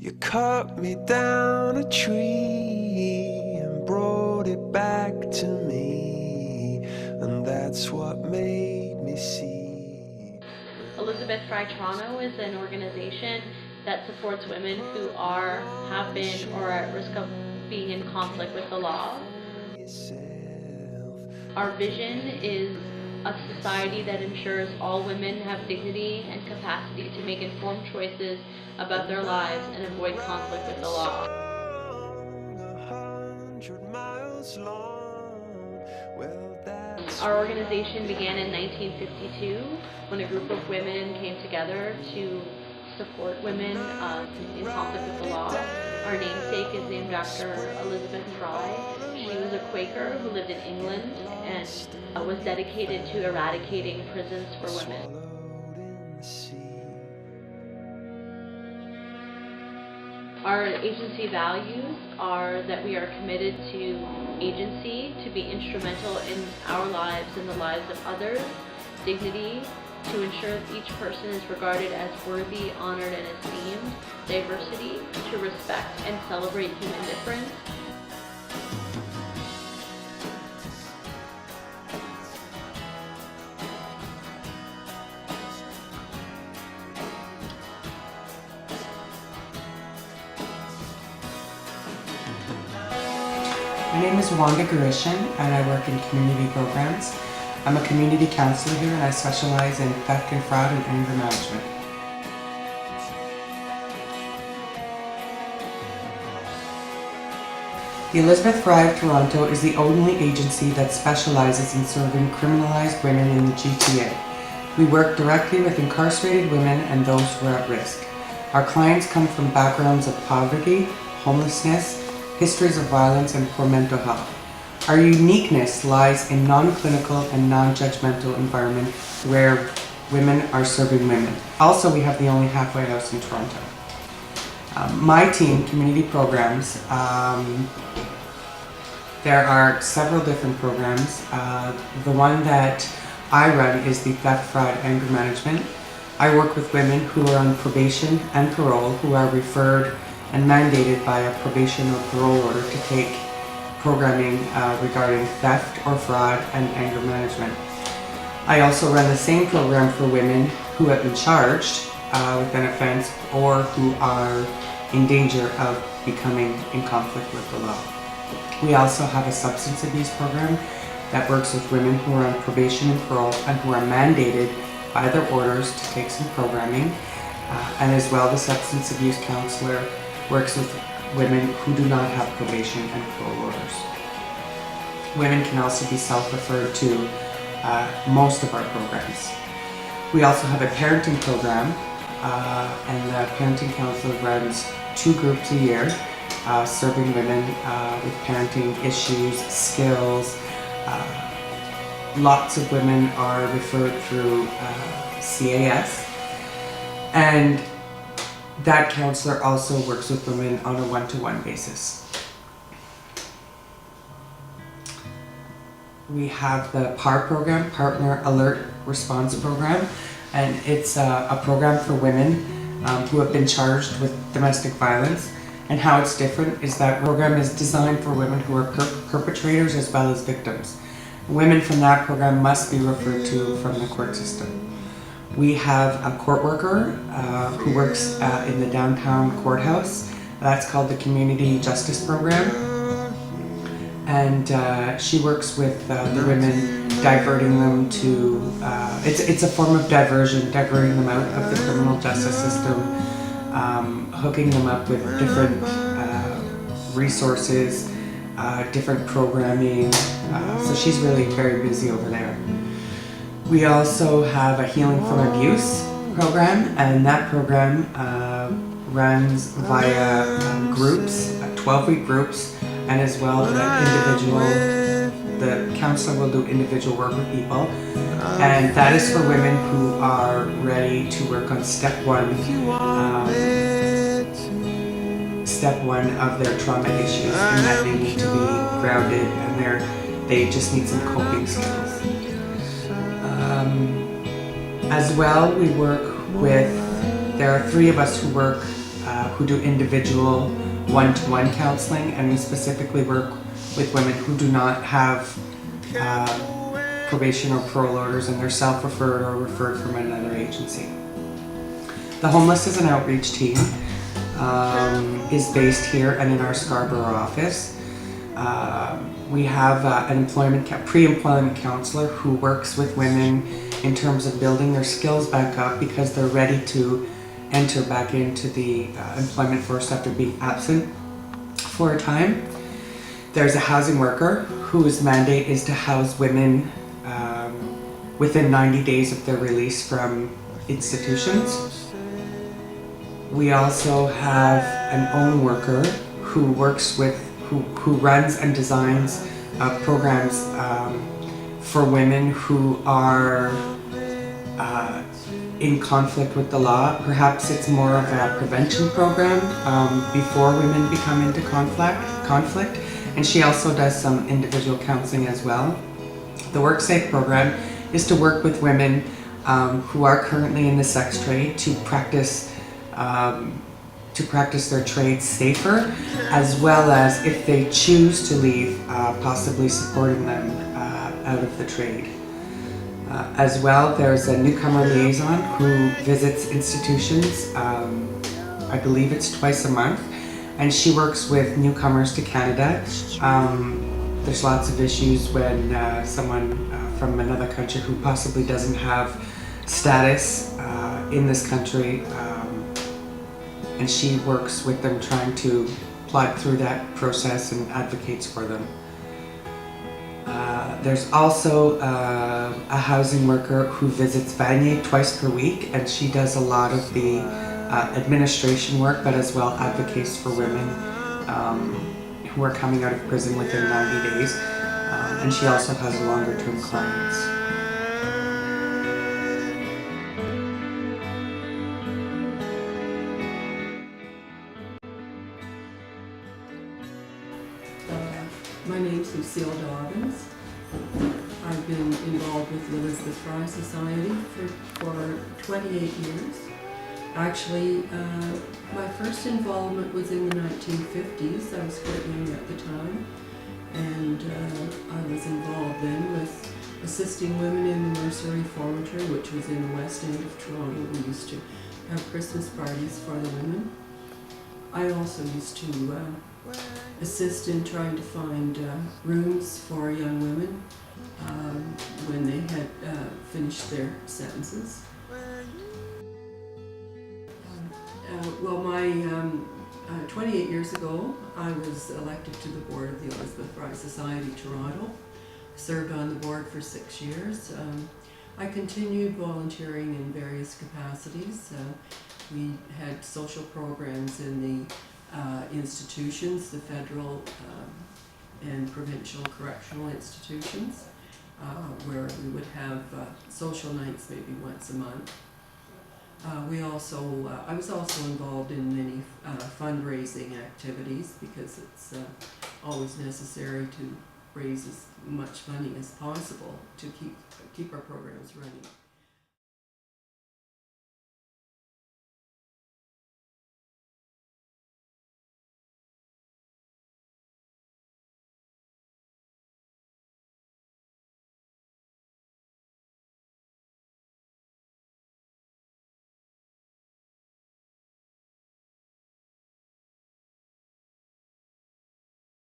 You cut me down a tree and brought it back to me, and that's what made me see. ElizabethFry Toronto is an organization that supports women who have been, or are at risk of being in conflict with the law. Our vision is a society that ensures all women have dignity and capacity to make informed choices about their lives and avoid conflict with the law. Our organization began in 1952 when a group of women came together to support women in conflict with the law. Our namesake is named after Elizabeth Fry. She was a Quaker who lived in England and was dedicated to eradicating prisons for women. Our agency values are that we are committed to agency, to be instrumental in our lives and the lives of others, dignity, to ensure that each person is regarded as worthy, honored, and esteemed, diversity, to respect and celebrate human difference. My name is Wanda Garishan and I work in community programs. I'm a community counselor here and I specialize in theft and fraud and anger management. The ElizabethFry of Toronto is the only agency that specializes in serving criminalized women in the GTA. We work directly with incarcerated women and those who are at risk. Our clients come from backgrounds of poverty, homelessness, histories of violence, and poor mental health. Our uniqueness lies in non-clinical and non-judgmental environment where women are serving women. Also, we have the only halfway house in Toronto. My team, community programs, there are several different programs. The one that I run is the theft, fraud, anger management. I work with women who are on probation and parole who are referred and mandated by a probation or parole order to take programming regarding theft or fraud and anger management. I also run the same program for women who have been charged with an offense or who are in danger of becoming in conflict with the law. We also have a substance abuse program that works with women who are on probation and parole and who are mandated by their orders to take some programming. And as well, the substance abuse counselor works with women who do not have probation and parole orders. Women can also be self-referred to most of our programs. We also have a parenting program, and the parenting counselor runs 2 groups a year, serving women with parenting issues, skills. Lots of women are referred through CAS, and that counselor also works with women on a one-to-one basis. We have the PAR program, Partner Alert Response Program, and it's a program for women who have been charged with domestic violence. And how it's different is that program is designed for women who are perpetrators as well as victims. Women from that program must be referred to from the court system. We have a court worker who works in the downtown courthouse. That's called the Community Justice Program. And she works with the women, diverting them to, it's a form of diversion, diverting them out of the criminal justice system, hooking them up with different resources, different programming. So she's really very busy over there. We also have a Healing from Abuse program, and that program runs via groups, 12-week groups, and as well the counselor will do individual work with people, and that is for women who are ready to work on step one of their trauma issues, and that they need to be grounded and they just need some coping skills. As well, we work with, there are 3 of us who work who do individual one-to-one counseling, and we specifically work with women who do not have probation or parole orders and they're self-referred or referred from another agency. The Homeless is an outreach team, is based here and in our Scarborough office. We have an pre-employment counselor who works with women in terms of building their skills back up because they're ready to enter back into the employment force after being absent for a time. There's a housing worker whose mandate is to house women within 90 days of their release from institutions. We also have an own worker who works with, who runs and designs programs for women who are in conflict with the law. Perhaps it's more of a prevention program before women become into conflict. And she also does some individual counseling as well. The Work Safe program is to work with women who are currently in the sex trade to practice their trade safer, as well as if they choose to leave, possibly supporting them out of the trade. As well, there's a newcomer liaison who visits institutions, I believe it's twice a month, and she works with newcomers to Canada. There's lots of issues when someone from another country who possibly doesn't have status in this country, and she works with them trying to plod through that process and advocates for them. There's also a housing worker who visits Vanier twice per week, and she does a lot of the administration work, but as well advocates for women who are coming out of prison within 90 days. And she also has longer term clients. My name's Lucille Dobbins. I've been involved with the ElizabethFry Society for 28 years. Actually, my first involvement was in the 1950s. I was quite young at the time, and I was involved then with assisting women in the Mercer Reformatory, which was in the west end of Toronto. We used to have Christmas parties for the women. I also used to assist in trying to find rooms for young women when they had finished their sentences. Well, 28 years ago, I was elected to the board of the ElizabethFry Society Toronto. Served on the board for 6 years. I continued volunteering in various capacities. We had social programs in the institutions, the federal and provincial correctional institutions, where we would have social nights maybe once a month. I was also involved in many fundraising activities because it's always necessary to raise as much money as possible to keep our programs running.